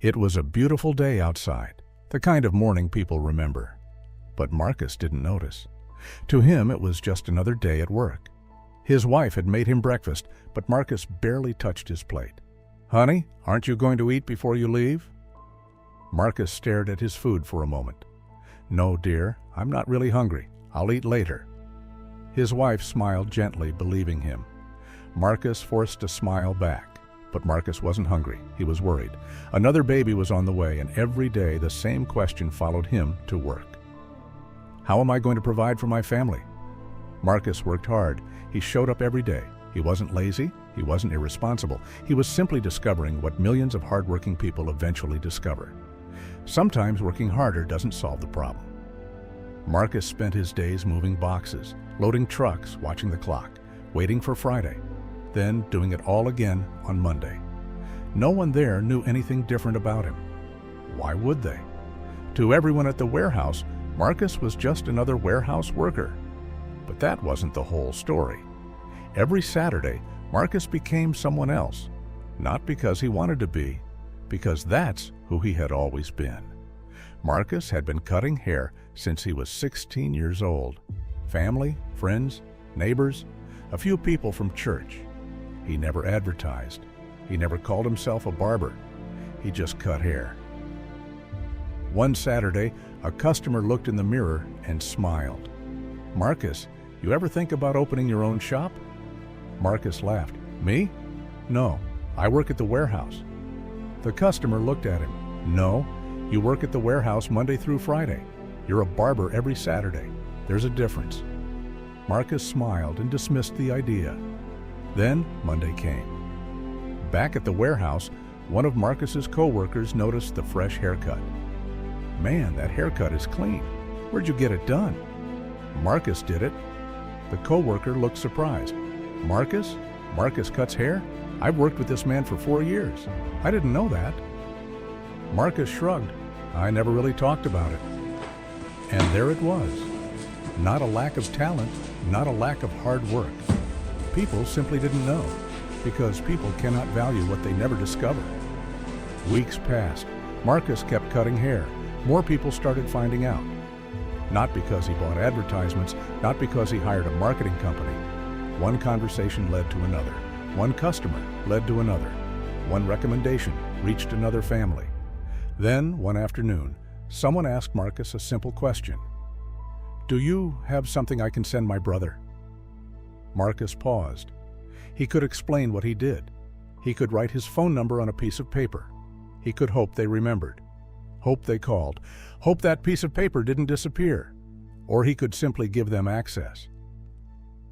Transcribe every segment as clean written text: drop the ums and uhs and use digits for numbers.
It was a beautiful day outside, the kind of morning people remember. But Marcus didn't notice. To him, it was just another day at work. His wife had made him breakfast, but Marcus barely touched his plate. "Honey, aren't you going to eat before you leave?" Marcus stared at his food for a moment. "No, dear, I'm not really hungry. I'll eat later." His wife smiled gently, believing him. Marcus forced a smile back. But Marcus wasn't hungry. He was worried. Another baby was on the way, and every day the same question followed him to work. How am I going to provide for my family? Marcus worked hard. He showed up every day. He wasn't lazy. He wasn't irresponsible. He was simply discovering what millions of hardworking people eventually discover. Sometimes working harder doesn't solve the problem. Marcus spent his days moving boxes, loading trucks, watching the clock, waiting for Friday, then doing it all again on Monday. No one there knew anything different about him. Why would they? To everyone at the warehouse, Marcus was just another warehouse worker. But that wasn't the whole story. Every Saturday, Marcus became someone else, not because he wanted to be, because that's who he had always been. Marcus had been cutting hair since he was 16 years old. Family, friends, neighbors, a few people from church. He never advertised. He never called himself a barber. He just cut hair. One Saturday, a customer looked in the mirror and smiled. "Marcus, you ever think about opening your own shop?" Marcus laughed. "Me? No, I work at the warehouse." The customer looked at him. "No, you work at the warehouse Monday through Friday. You're a barber every Saturday. There's a difference." Marcus smiled and dismissed the idea. Then Monday came. Back at the warehouse, one of Marcus's co-workers noticed the fresh haircut. "Man, that haircut is clean. Where'd you get it done?" "Marcus did it." The co-worker looked surprised. "Marcus? Marcus cuts hair? I've worked with this man for 4 years. I didn't know that." Marcus shrugged. "I never really talked about it." And there it was. Not a lack of talent, not a lack of hard work. People simply didn't know, because people cannot value what they never discover. Weeks passed. Marcus kept cutting hair. More people started finding out. Not because he bought advertisements, not because he hired a marketing company. One conversation led to another. One customer led to another. One recommendation reached another family. Then, one afternoon, someone asked Marcus a simple question. "Do you have something I can send my brother?" Marcus paused. He could explain what he did. He could write his phone number on a piece of paper. He could hope they remembered. Hope they called. Hope that piece of paper didn't disappear. Or he could simply give them access.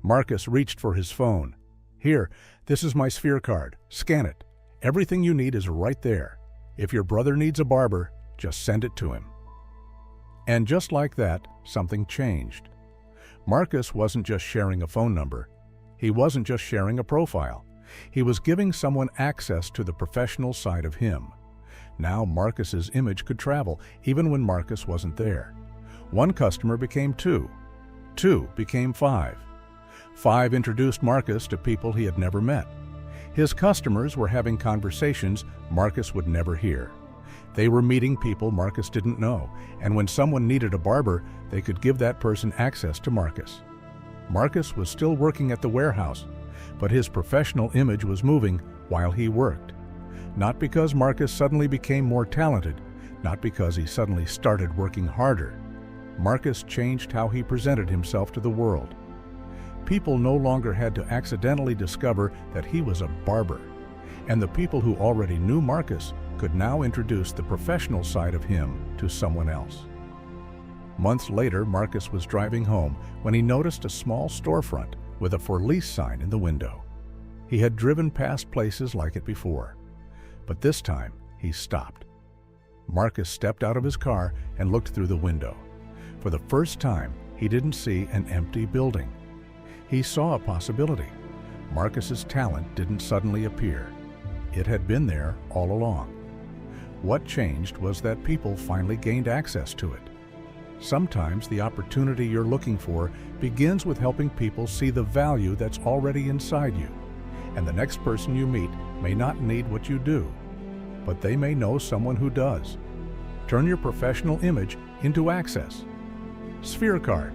Marcus reached for his phone. "Here, this is my SphereCard. Scan it. Everything you need is right there. If your brother needs a barber, just send it to him." And just like that, something changed. Marcus wasn't just sharing a phone number. He wasn't just sharing a profile. He was giving someone access to the professional side of him. Now Marcus's image could travel, even when Marcus wasn't there. One customer became 2. 2 became 5. 5 introduced Marcus to people he had never met. His customers were having conversations Marcus would never hear. They were meeting people Marcus didn't know, and when someone needed a barber, they could give that person access to Marcus. Marcus was still working at the warehouse, but his professional image was moving while he worked. Not because Marcus suddenly became more talented, not because he suddenly started working harder. Marcus changed how he presented himself to the world. People no longer had to accidentally discover that he was a barber, and the people who already knew Marcus could now introduce the professional side of him to someone else. Months later, Marcus was driving home when he noticed a small storefront with a for lease sign in the window. He had driven past places like it before, but this time he stopped. Marcus stepped out of his car and looked through the window. For the first time, he didn't see an empty building. He saw a possibility. Marcus's talent didn't suddenly appear. It had been there all along. What changed was that people finally gained access to it. Sometimes the opportunity you're looking for begins with helping people see the value that's already inside you, and the next person you meet may not need what you do. but they may know someone who does. Turn your professional image into access. SphereCard,